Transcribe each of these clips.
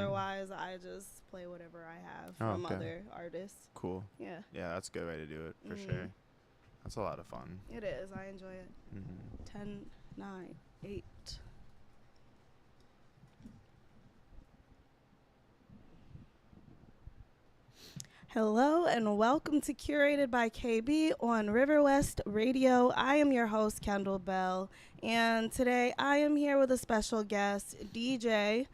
Otherwise, I just play whatever I have from other artists. Cool. Yeah. Yeah, that's a good way to do it for sure. That's a lot of fun. It is. I enjoy it. 10, 9, 8. Hello and welcome to Curated by KB on River West Radio. I am your host, Kendall Bell, and today I am here with a special guest, DJ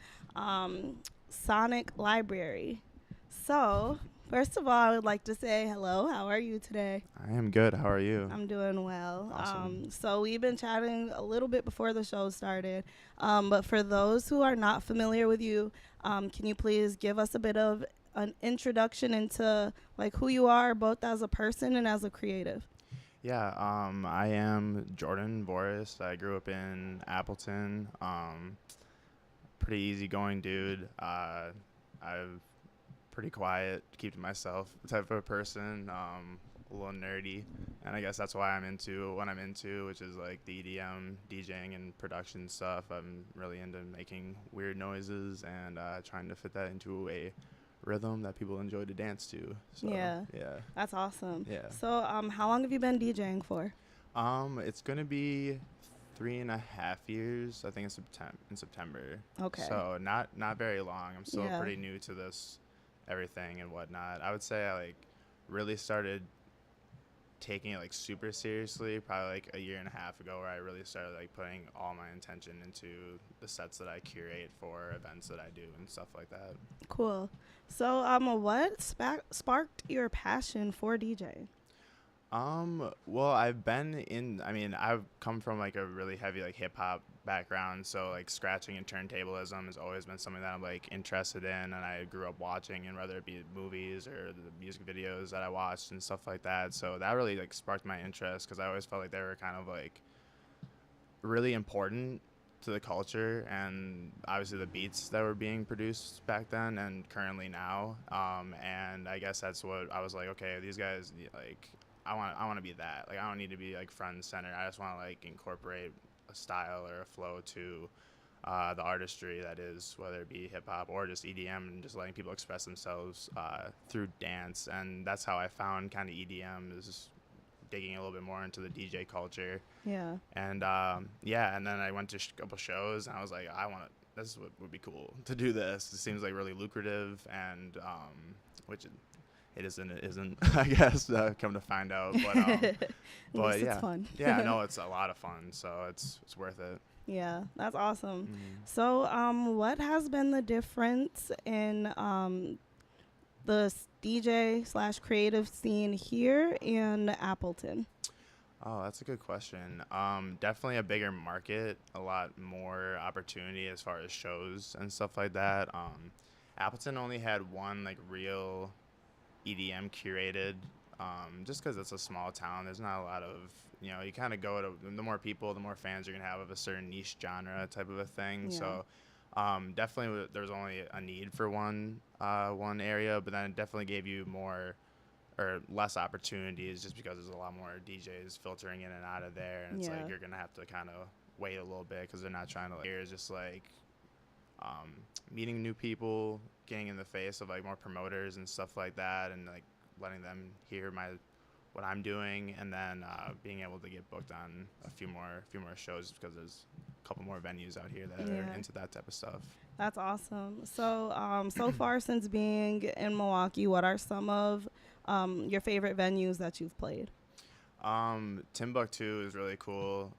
Sonic Library. So, first of all, I would like to say hello. How are you today? I am good. How are you? I'm doing well. Awesome. So we've been chatting a little bit before the show started, but for those who are not familiar with you, can you please give us a bit of an introduction into like who you are both as a person and as a creative? Yeah, I am Jordan Boris. I grew up in Appleton. Pretty easygoing dude. I'm pretty quiet, keep to myself type of person. A little nerdy, and I guess that's why I'm into what I'm into, which is like the EDM, DJing, and production stuff. I'm really into making weird noises and trying to fit that into a rhythm that people enjoy to dance to. So, yeah, that's awesome. Yeah. So how long have you been DJing for? It's gonna be 3.5 years. I think in September. Okay. So not very long. I'm still pretty new to this everything and whatnot. I would say I like really started taking it like super seriously probably like 1.5 years ago, where I really started like putting all my intention into the sets that I curate for events that I do and stuff like that. Cool. So what sparked your passion for DJing? Well, I've come from like a really heavy like hip hop background, so like scratching and turntablism has always been something that I'm like interested in, and I grew up watching, and whether it be movies or the music videos that I watched and stuff like that. So that really like sparked my interest, because I always felt like they were kind of like really important to the culture, and obviously the beats that were being produced back then and currently now. And I guess that's what I was like, okay, these guys like, I want to be that. Like, I don't need to be like front and center. I just want to like incorporate a style or a flow to the artistry that is, whether it be hip hop or just EDM, and just letting people express themselves through dance. And that's how I found kind of EDM, is digging a little bit more into the DJ culture. Yeah. And and then I went to a couple shows, and I was like, this would be cool to do this. It seems like really lucrative, and which it isn't, I guess, come to find out. But it's fun. Yeah, no, it's a lot of fun, so it's worth it. Yeah, that's awesome. So what has been the difference in the DJ / creative scene here in Appleton? Oh, that's a good question. Definitely a bigger market, a lot more opportunity as far as shows and stuff like that. Appleton only had one like real EDM curated, just because it's a small town. There's not a lot of, you kind of go to, the more people, the more fans you're going to have of a certain niche genre type of a thing. Yeah. So definitely there was only a need for one area, but then it definitely gave you more or less opportunities, just because there's a lot more DJs filtering in and out of there. And it's like you're going to have to kind of wait a little bit, because they're not trying to like, here's just like meeting new people, getting in the face of like more promoters and stuff like that, and like letting them hear what I'm doing, and then being able to get booked on a few more shows, because there's a couple more venues out here that are into that type of stuff. That's awesome. So so far since being in Milwaukee, what are some of your favorite venues that you've played? Timbuktu is really cool.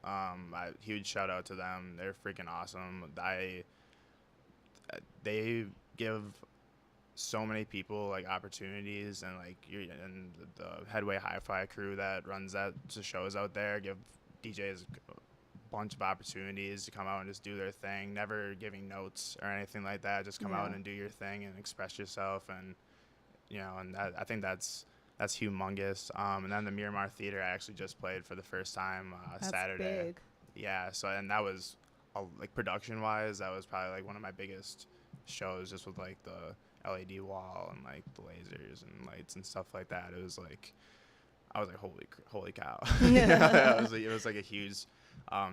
Huge shout out to them. They're freaking awesome. They give so many people like opportunities, and like and the Headway Hi-Fi crew that runs that shows out there give DJs a bunch of opportunities to come out and just do their thing, never giving notes or anything like that. Just come out and do your thing and express yourself, and and I think that's humongous. And then the Miramar Theater I actually just played for the first time Saturday. Big. Yeah, so and that was like production wise, that was probably like one of my biggest shows, just with like the LED wall and like the lasers and lights and stuff like that. It was like, I was like, holy cow. It was like a huge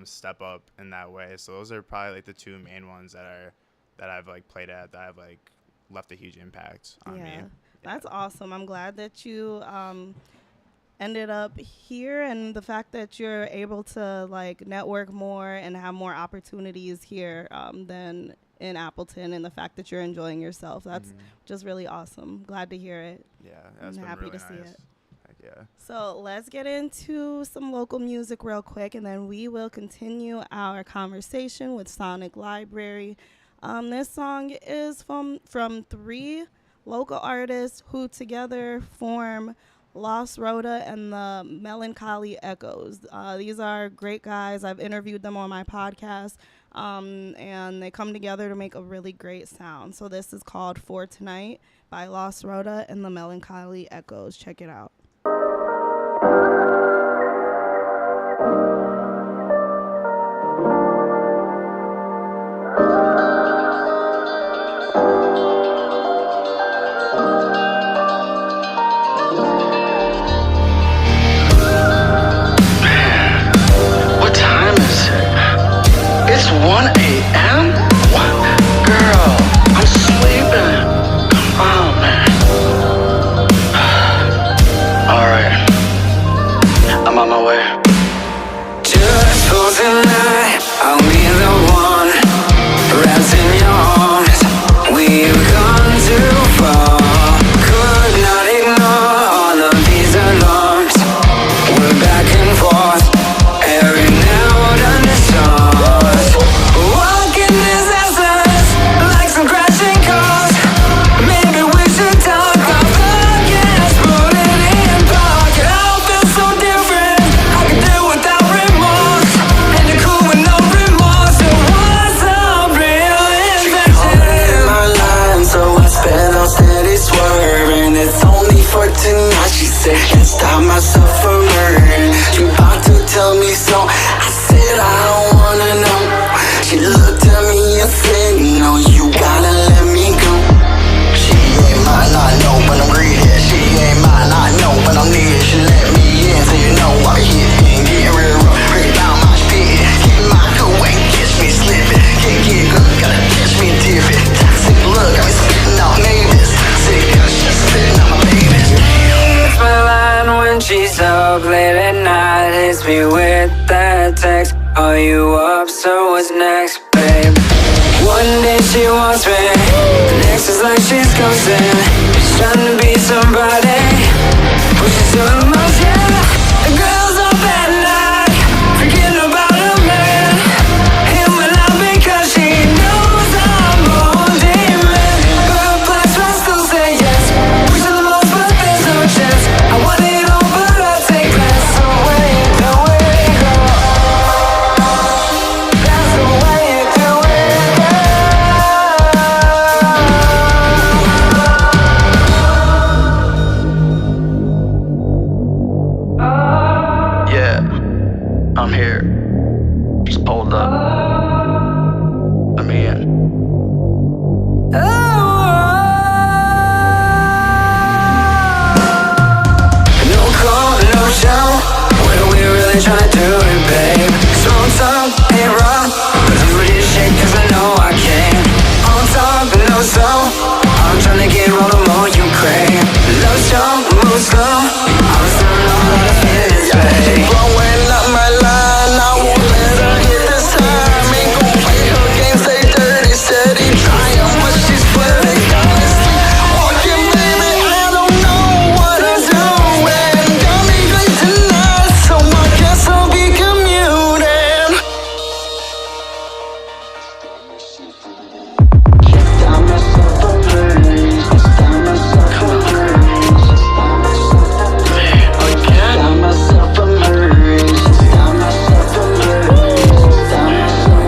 step up in that way. So those are probably like the two main ones that are that I've like played at that I've like left a huge impact on me. That's awesome. I'm glad that you ended up here, and the fact that you're able to like network more and have more opportunities here than in Appleton, and the fact that you're enjoying yourself. That's just really awesome. Glad to hear it. Yeah, that's I'm been happy really to see nice. it. Heck yeah. So let's get into some local music real quick, and then we will continue our conversation with Sonic Library. This song is from 3 local artists who together form Lost Rhoda and the Melancholy Echoes. These are great guys. I've interviewed them on my podcast, and they come together to make a really great sound. So this is called For Tonight by Lost Rhoda and the Melancholy Echoes. Check it out. What time is it? It's 1 a.m.? What? Girl, I'm sleeping. Oh, man. Alright. I'm on my way. Just for tonight, I'll be the one wrapped in your arms. We've gone too far. Could not ignore all of these alarms. We're back and forth, airing out under stars. Walking disasters like some crashing cars. Maybe we should talk off the gas, put it in park. It all feels so different. I could do without remorse, and you're cool with no remorse. So what's the real intention? She caught in my line, so I sped on steady swerving. It's only for tonight, she said. Can't stop myself from murdering. She about to tell me so. I said I don't wanna know. She looked at me and said, no, you gotta let me go. She ain't mine, I know, but I'm greedy. She ain't mine, I know, but I'm needed. She let me in, so you know I'm hitting. Get real rough, break down my spit. Get my cool and catch me slipping. Can't get good, gotta catch me tipping. Toxic look, got me spitting out neighbors. Sick, cause she's spitting out my babies. It's my line when she's up late at night. Hits me with that text. Are you up? So what's next, babe? One day she wants me, the next is like she's ghosting. She's trying to be somebody, pushes to the most, yeah. The girl's up at night, forgetting about a man. Him and I because she knows I'm holding man. Her plans will still say yes. Push to the most, but there's no chance. I want it all, but I take less. That's the way you do it, girl. That's the way you do it, girl. Yeah, I'm here. Just pulled up. Let me in. No call, no show. What are we really trying to do it, babe? Small talk ain't wrong, but I'm ready to shake cause I know I can. On top, but no slow. I'm trying to get all the more you crave. Love strong, move slow. I was doing all of the feelings, babe. Blowing up my line, I won't let her hit this time. Ain't gon' play her game, stay dirty, steady trying, but she's flirting. Honestly, walking, baby, I don't know what I'm doing. Got me late tonight, so I guess I'll be commuting. Can't stop myself from hurting. Can't stop myself from hurting. Can't stop myself from hurting. Can't stop myself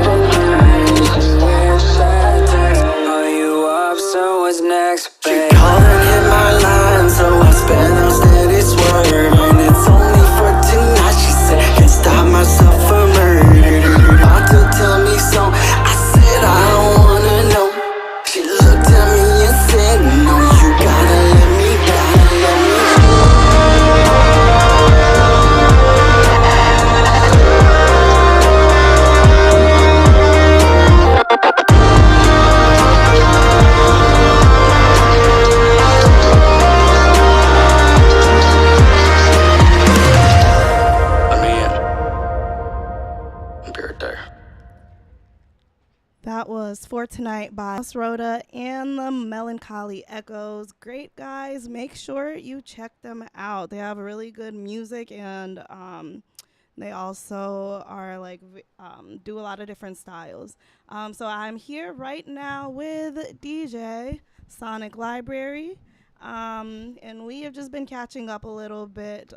from hurting. Can't stop myself from hurting. Are you up? So what's next, babe? She called and hit my line, so I sped on steady swerving. It's only for tonight, she said. Can't stop myself from hurting. About to tell me so. I said I don't wanna know. She looked at me and said, no, you gotta let me, gotta let me go. tonight by Rhoda and the Melancholy Echoes. Great guys. Make sure you check them out. They have really good music, and they also are do a lot of different styles. So I'm here right now with DJ Sonic Library. And we have just been catching up a little bit.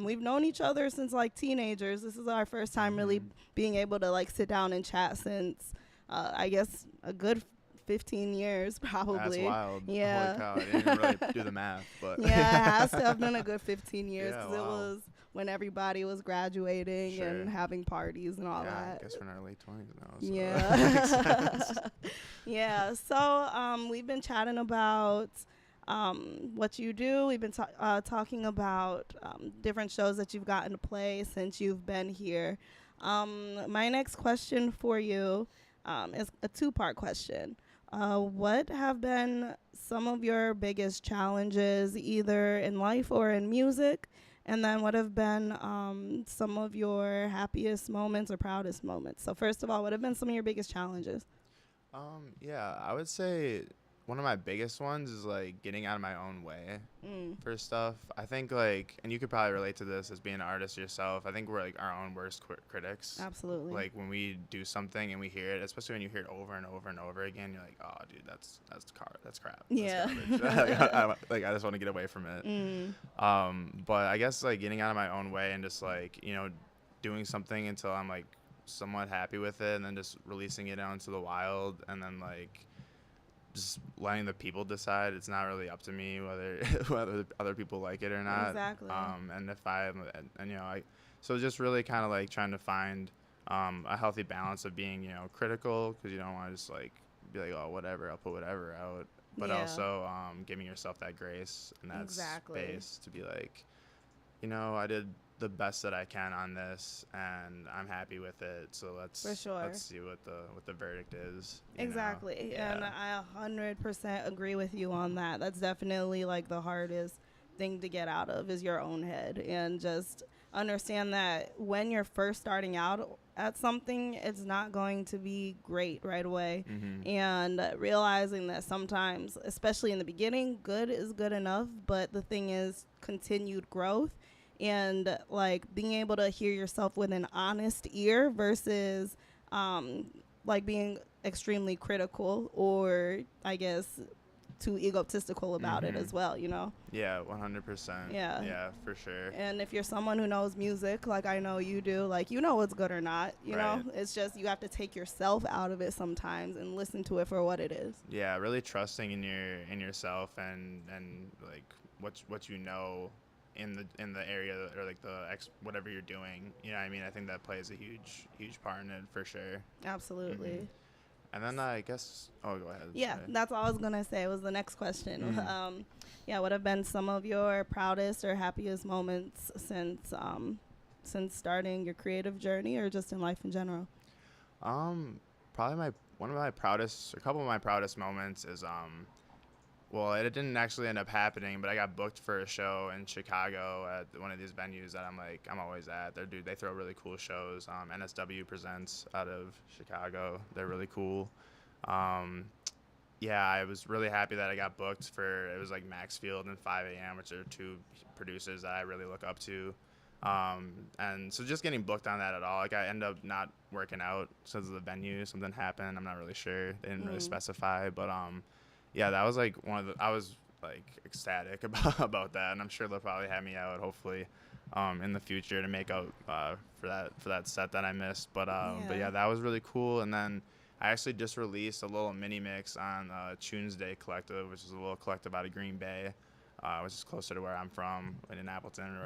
We've known each other since like teenagers. This is our first time really being able to like sit down and chat since I guess a good 15 years probably. That's wild. Yeah. Holy cow, I didn't even really do the math, but Yeah, it has to have been a good 15 years Yeah, because it wow. was when everybody was graduating Sure. and having parties and all yeah, that. I guess we're in our late 20s now. So Yeah. Yeah. So we've been chatting about what you do. We've been talking about different shows that you've gotten to play since you've been here. My next question for you is a two-part question. What have been some of your biggest challenges, either in life or in music? And then what have been some of your happiest moments or proudest moments? So first of all, what have been some of your biggest challenges? yeah, I would say one of my biggest ones is like getting out of my own way for stuff. I think and you could probably relate to this as being an artist yourself. I think we're like our own worst critics. Absolutely. Like when we do something and we hear it, especially when you hear it over and over and over again, you're like, oh, dude, that's crap. Yeah. That's I just want to get away from it. But I guess like getting out of my own way and just like doing something until I'm like somewhat happy with it, and then just releasing it out into the wild, and then like just letting the people decide. It's not really up to me whether other people like it or not. Exactly. And if so just really kind of like trying to find a healthy balance of being critical, because you don't want to just like be like, oh, whatever, I'll put whatever out, but Yeah. also giving yourself that grace and that Exactly. space to be like, I did the best that I can on this, and I'm happy with it. So let's see what the verdict is. Exactly. Yeah. And I 100% agree with you on that. That's definitely like the hardest thing to get out of is your own head, and just understand that when you're first starting out at something, it's not going to be great right away. And realizing that sometimes, especially in the beginning, good is good enough, but the thing is continued growth. And like being able to hear yourself with an honest ear versus like being extremely critical, or I guess too egotistical about it as well, Yeah, 100%. Yeah. Yeah, for sure. And if you're someone who knows music, like I know you do, like what's good or not, know? Right. It's just you have to take yourself out of it sometimes and listen to it for what it is. Yeah, really trusting in yourself and like what in the area, or like whatever you're doing. I mean, I think that plays a huge part in it for sure. Absolutely. And then I guess go ahead. Yeah, Sorry. that's all I was gonna say. Was the next question. What have been some of your proudest or happiest moments since starting your creative journey, or just in life in general? Probably a couple of my proudest moments is well, it didn't actually end up happening, but I got booked for a show in Chicago at one of these venues that I'm always at. They throw really cool shows. NSW presents out of Chicago. They're really cool. Yeah, I was really happy that I got booked for, it was like Maxfield and 5 a.m., which are two producers that I really look up to. And so just getting booked on that at all, like I ended up not working out because of the venue. Something happened. I'm not really sure. They didn't really specify, but yeah, that was like I was like ecstatic about that, and I'm sure they'll probably have me out hopefully in the future to make up for that set that I missed. But yeah, that was really cool. And then I actually just released a little mini mix on Tuesday Collective, which is a little collective out of Green Bay, which is closer to where I'm from, in Appleton,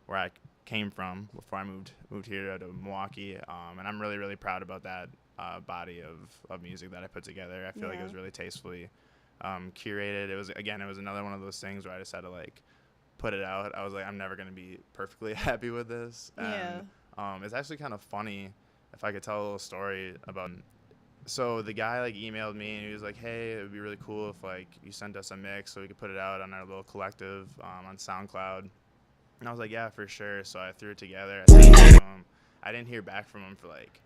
where I came from before I moved here to Milwaukee. And I'm really, really proud about that body of music that I put together. I feel like it was really tastefully curated. It was another one of those things where I just had to like put it out. I was like, I'm never gonna be perfectly happy with this. And it's actually kind of funny if I could tell a little story about. So the guy like emailed me and he was like, hey, it would be really cool if like you sent us a mix so we could put it out on our little collective on SoundCloud. And I was like, yeah, for sure. So I threw it together. I sent it to him. I didn't hear back from him for like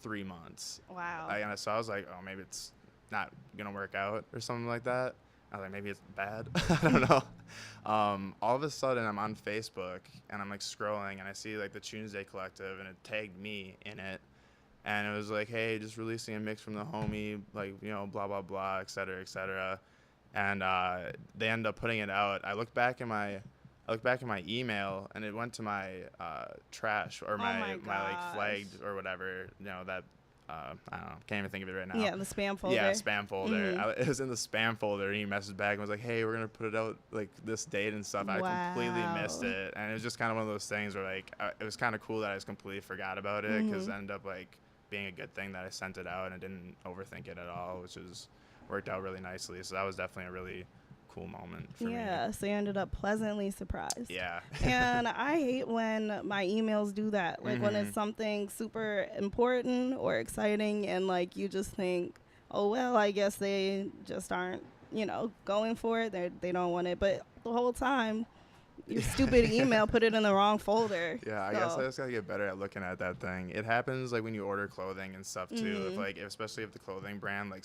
3 months. Wow. So I was like, oh, maybe it's not gonna work out or something like that. I was like, maybe it's bad. I don't know. All of a sudden, I'm on Facebook and I'm like scrolling and I see like the Tuesday Collective and it tagged me in it. And it was like, hey, just releasing a mix from the homie, like, you know, blah, blah, blah, et cetera, et cetera. And they ended up putting it out. I looked back in my email and it went to my trash or my like flagged or whatever, you know, that I don't know, can't even think of it right now. Yeah, the spam folder. Yeah, spam folder. It was in the spam folder, and he messaged back and was like, hey, we're going to put it out like this date and stuff. Wow. I completely missed it. And it was just kind of one of those things where like it was kind of cool that I just completely forgot about it because it ended up like being a good thing that I sent it out and I didn't overthink it at all, which was worked out really nicely. So that was definitely a really cool moment for me. Yeah, so you ended up pleasantly surprised. Yeah. And I hate when my emails do that. Like when it's something super important or exciting and like you just think, oh, well, I guess they just aren't, you know, going for it. They don't want it. But the whole time, your stupid email put it in the wrong folder. Yeah, I guess I just gotta get better at looking at that thing. It happens like when you order clothing and stuff too. If, like, especially if the clothing brand like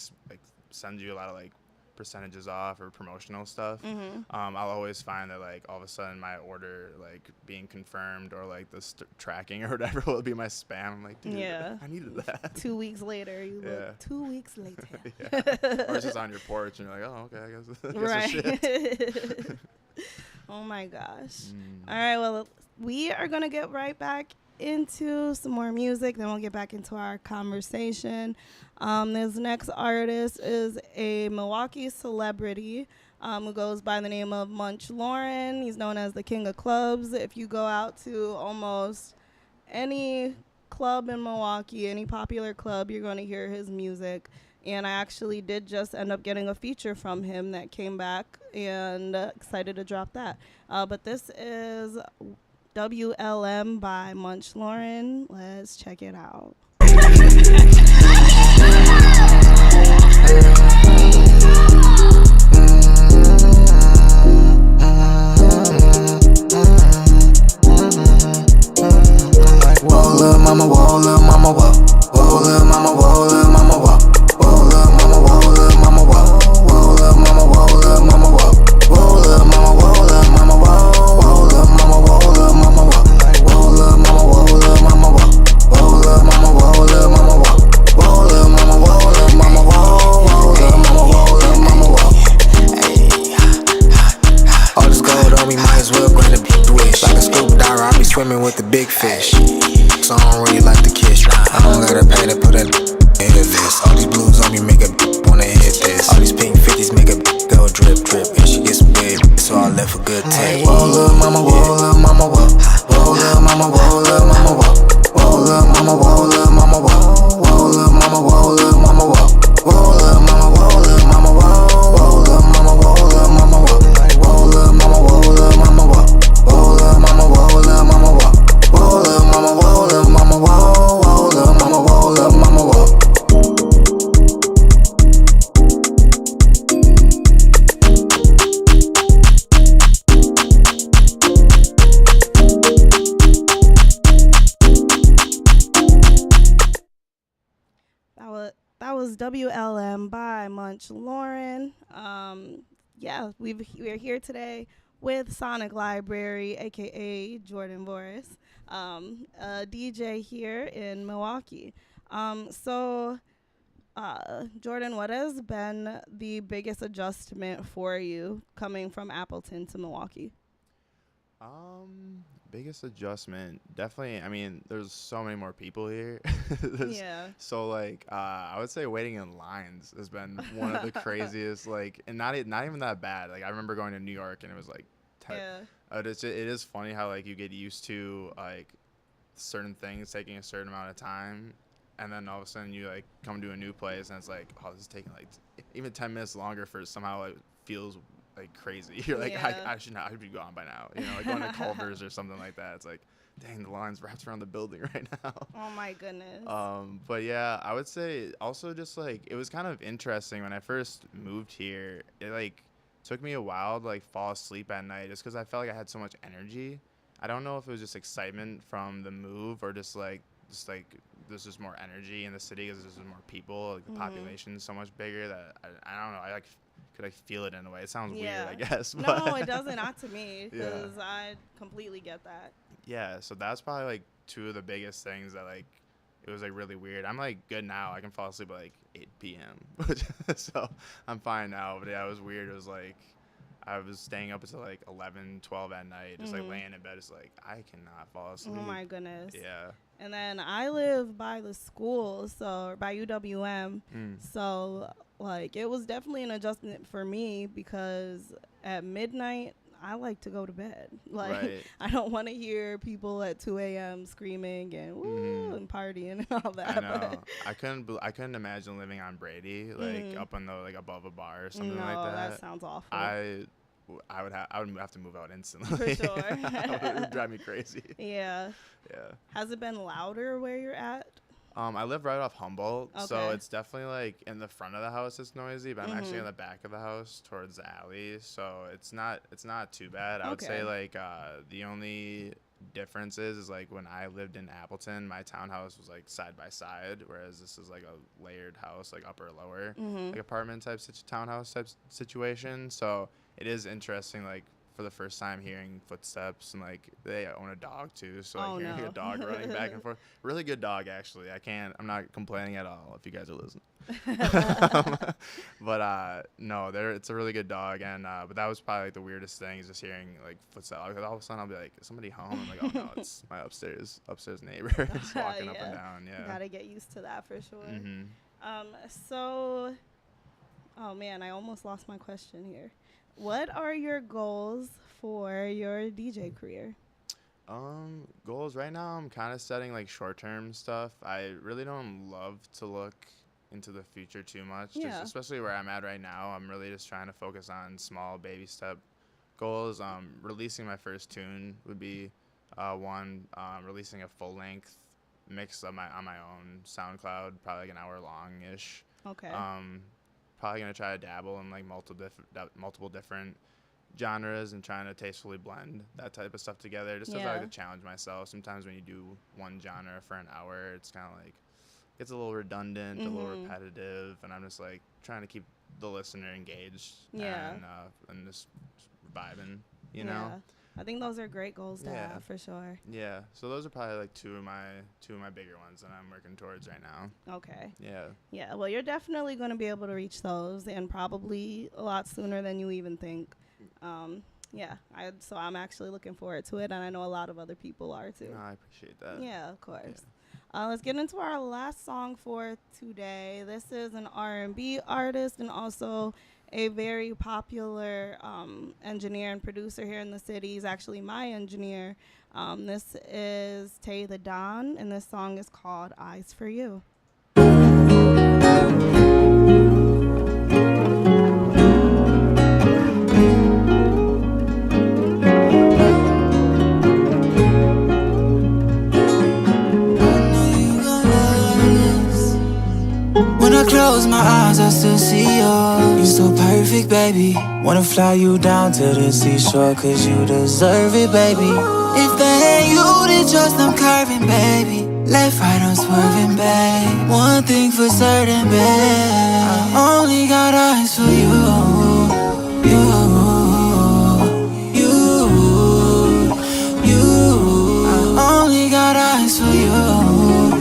sends you a lot of like percentages off or promotional stuff, I'll always find that like all of a sudden my order like being confirmed or like the tracking or whatever will be my spam. I'm like, dude, I needed that. 2 weeks later, you look 2 weeks later. Or it's just on your porch and you're like, oh, okay, I guess right. Shit. Oh my gosh. All right, well, we are going to get right back into some more music, then we'll get back into our conversation. This next artist is a Milwaukee celebrity who goes by the name of Munch Lauren. He's known as the King of Clubs. If you go out to almost any club in Milwaukee, any popular club, you're going to hear his music. And I actually did just end up getting a feature from him that came back, and excited to drop that. But this is WLM by Munch Lauren. Let's check it out. Whoa, little mama, whoa, little mama, whoa. Whoa, little mama, whoa, little mama, whoa. Whoa, little mama, whoa, little mama, whoa. Whoa, little mama, whoa, little mama, whoa. Whoa, little mama, whoa, little mama, whoa. Whoa, little mama, whoa, little mama, whoa. Whoa, little mama, whoa, little mama, whoa. Whoa, little mama, whoa, little mama, whoa. Whoa, little mama, whoa, little mama, whoa. Whoa, little mama, whoa, little mama, whoa. All this gold on me, might as well grant a big wish. Like a scuba diver, I be swimming with the big fish. So I don't really like to kiss. I don't gotta pay to put a in this. All these blues on me make a wanna hit this. All these pink 50s make a go drip drip. And she gets some big, so I left a good taste. Whoa, little mama, whoa, little mama, whoa. Whoa, little mama, whoa, little mama, whoa. Whoa, little mama, whoa, little mama, whoa. Whoa, little mama, whoa, little mama, whoa. Whoa, little mama, whoa, little mama, whoa. Whoa, little mama, whoa, little mama, whoa. Whoa, little mama, whoa, little mama, whoa. Whoa, little mama, whoa, little mama, whoa. Whoa, little mama, whoa, little mama, whoa. Whoa, little mama, whoa, little mama, whoa. That was WLM by Munch Lauren. Yeah, we're here today with Sonic Library, aka Jordan Boris, a DJ here in Milwaukee. So, Jordan, what has been the biggest adjustment for you coming from Appleton to Milwaukee? Biggest adjustment, definitely. I mean, there's so many more people here. Yeah. So like, I would say waiting in lines has been one of the craziest. Like, and not even that bad. Like, I remember going to New York and it was like, it is funny how like you get used to like certain things taking a certain amount of time, and then all of a sudden you like come to a new place and it's like, oh, this is taking like even 10 minutes longer for somehow it feels like crazy. You're like, I should be gone by now. You know, like going to Culver's or something like that. It's like, dang, the line's wrapped around the building right now. Oh my goodness. But yeah, I would say also just like it was kind of interesting when I first moved here. It like took me a while to like fall asleep at night just because I felt like I had so much energy. I don't know if it was just excitement from the move or just like there's just more energy in the city because there's just more people. Like the population is so much bigger that I don't know. I could feel it in a way. It sounds weird, I guess. No, it doesn't. Not to me, because I completely get that. Yeah. So that's probably like two of the biggest things that like it was like really weird. I'm like good now. I can fall asleep at like 8 p.m. So I'm fine now. But yeah, it was weird. It was like I was staying up until like 11, 12 at night, just like laying in bed. It's like I cannot fall asleep. Oh my goodness. Yeah. And then I live by the school, so by UWM. So like it was definitely an adjustment for me because at midnight I like to go to bed. Like I don't want to hear people at 2 a.m. screaming and woo and partying and all that. I know. I couldn't imagine living on Brady, like up on the like above a bar or something like that. That sounds awful. I would have to move out instantly. For sure. It would drive me crazy. Yeah. Yeah. Has it been louder where you're at? I live right off Humboldt, so it's definitely like in the front of the house it's noisy, but I'm actually in the back of the house towards the alley, so it's not too bad. I would say like the only difference is like when I lived in Appleton, my townhouse was like side by side, whereas this is like a layered house, like upper lower, like apartment type townhouse type situation. So it is interesting, like for the first time hearing footsteps, and like they own a dog too, so like hearing a dog running back and forth. Really good dog, actually. I'm not complaining at all if you guys are listening. But no, it's a really good dog, and but that was probably like the weirdest thing is just hearing like footsteps. Because all of a sudden I'll be like, is somebody home? I'm like, oh no, it's my upstairs neighbor just walking up and down. Yeah, gotta get used to that for sure. So, oh man, I almost lost my question here. What are your goals for your DJ career? Goals right now, I'm kind of setting like short-term stuff. I really don't love to look into the future too much, just especially where I'm at right now. I'm really just trying to focus on small baby step goals. Releasing my first tune would be one. Releasing a full-length mix on my own SoundCloud, probably like an hour long-ish. Okay. Probably gonna try to dabble in like multiple different genres and trying to tastefully blend that type of stuff together. Just because I like to challenge myself. Sometimes when you do one genre for an hour, it's kind of like it's a little redundant, a little repetitive, and I'm just like trying to keep the listener engaged and just vibing, you know. I think those are great goals to have for sure. Yeah. So those are probably like two of my bigger ones that I'm working towards right now. Okay. Yeah. Yeah. Well, you're definitely going to be able to reach those, and probably a lot sooner than you even think. So I'm actually looking forward to it, and I know a lot of other people are too. No, I appreciate that. Yeah, of course. Yeah. Let's get into our last song for today. This is an R&B artist and also a very popular engineer and producer here in the city. He's actually my engineer. This is Tay the Don, and this song is called Eyes for You. When I close my eyes, I still see you. You so perfect, baby. Wanna fly you down to the seashore, cause you deserve it, baby. If they ain't you, then trust I'm curving, baby. Left, right, I'm swerving, babe. One thing for certain, babe, I only got eyes for you. I only got eyes for you.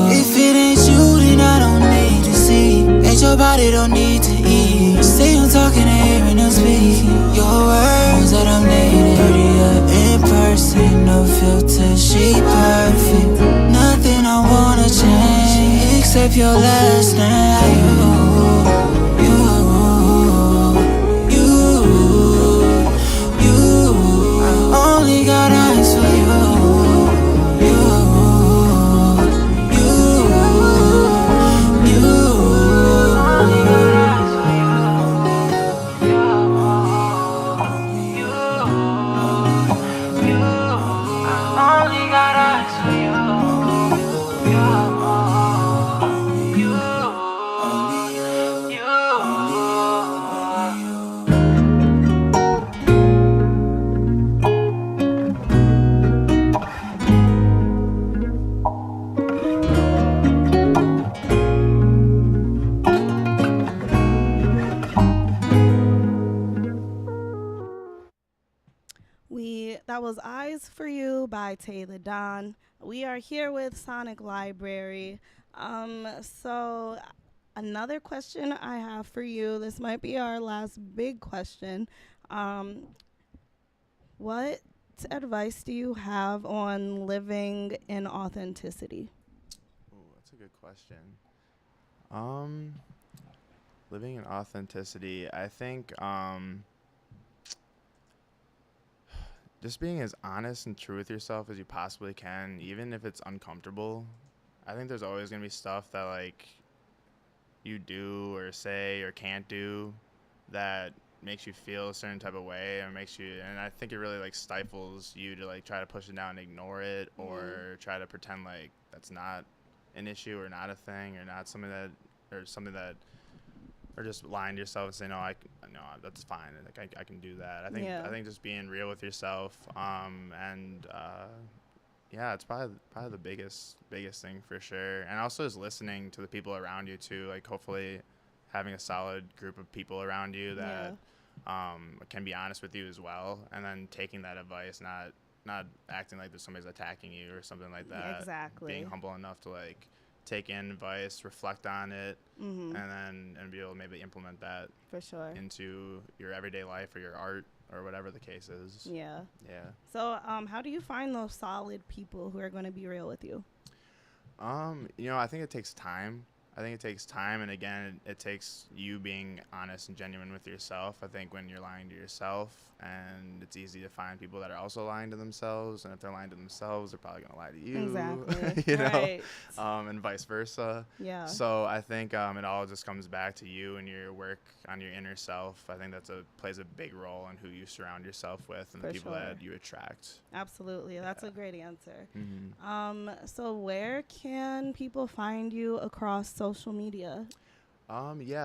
If it ain't you, then I don't need to see. Ain't your body don't need to eat. Say I'm talking and hearing them speaking. Your words that I'm needing. Prettier in person, no filter, she perfect. Nothing I wanna change except your last name. I only got eyes for you. that was Eyes for You by Taylor Don. We are here with Sonic Library. So another question I have for you, this might be our last big question. What advice do you have on living in authenticity? Ooh, that's a good question. Living in authenticity, I think just being as honest and true with yourself as you possibly can, even if it's uncomfortable. I think there's always gonna be stuff that like you do or say or can't do that makes you feel a certain type of way, or makes you, and I think it really like stifles you to like try to push it down and ignore it, or try to pretend like that's not an issue or not a thing or not something that, or just lying to yourself and saying, no, that's fine. Like I can do that. I think just being real with yourself, yeah, it's probably the biggest thing for sure. And also just listening to the people around you too. Like hopefully having a solid group of people around you that can be honest with you as well, and then taking that advice, not acting like there's somebody's attacking you or something like that. Exactly. Being humble enough to like take in advice, reflect on it, and be able to maybe implement that For sure. into your everyday life or your art or whatever the case is. Yeah. Yeah. So how do you find those solid people who are going to be real with you? I think it takes time. And again, it takes you being honest and genuine with yourself. I think when you're lying to yourself, and it's easy to find people that are also lying to themselves, and if they're lying to themselves, they're probably gonna lie to you. Exactly. Right. And vice versa. Yeah. So I think it all just comes back to you and your work on your inner self. I think plays a big role in who you surround yourself with and the people that you attract. Absolutely. That's a great answer. Mm-hmm. So where can people find you across social media?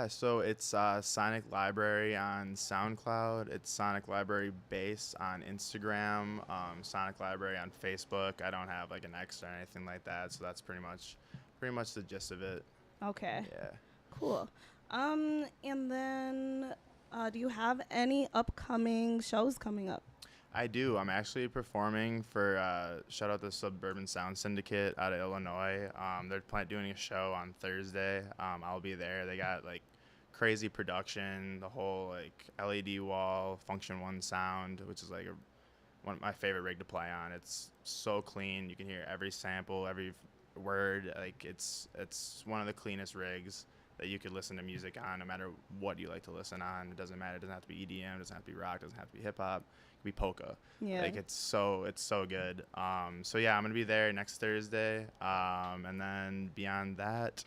So it's Sonic Library on SoundCloud. It's Sonic Library Base on Instagram. Sonic Library on Facebook. I don't have like an X or anything like that, so that's pretty much the gist of it. Okay. Yeah. Cool. And then do you have any upcoming shows coming up? I do. I'm actually performing for shout out the Suburban Sound Syndicate out of Illinois. They're doing a show on Thursday. I'll be there. They got like crazy production, the whole like LED wall, Function One sound, which is like one of my favorite rig to play on. It's so clean. You can hear every sample, every word. Like it's one of the cleanest rigs that you could listen to music on, no matter what you like to listen on. It doesn't matter. It doesn't have to be EDM. It doesn't have to be rock. It doesn't have to be hip hop. Be polka. Yeah. Like it's so good. So yeah, I'm gonna be there next Thursday. And then beyond that,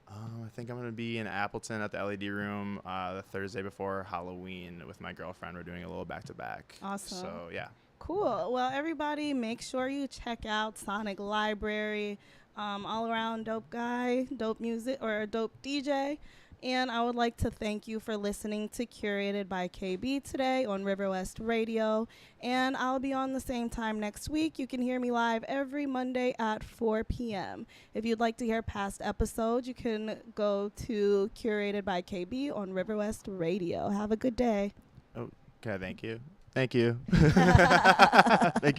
I think I'm gonna be in Appleton at the LED Room the Thursday before Halloween with my girlfriend. We're doing a little back to back. Awesome. So yeah. Cool. Well, everybody, make sure you check out Sonic Library. All around dope guy, dope music, or a dope DJ. And I would like to thank you for listening to Curated by KB today on River West Radio. And I'll be on the same time next week. You can hear me live every Monday at 4 p.m. If you'd like to hear past episodes, you can go to Curated by KB on River West Radio. Have a good day. Oh, okay. Thank you. Thank you. Thank you.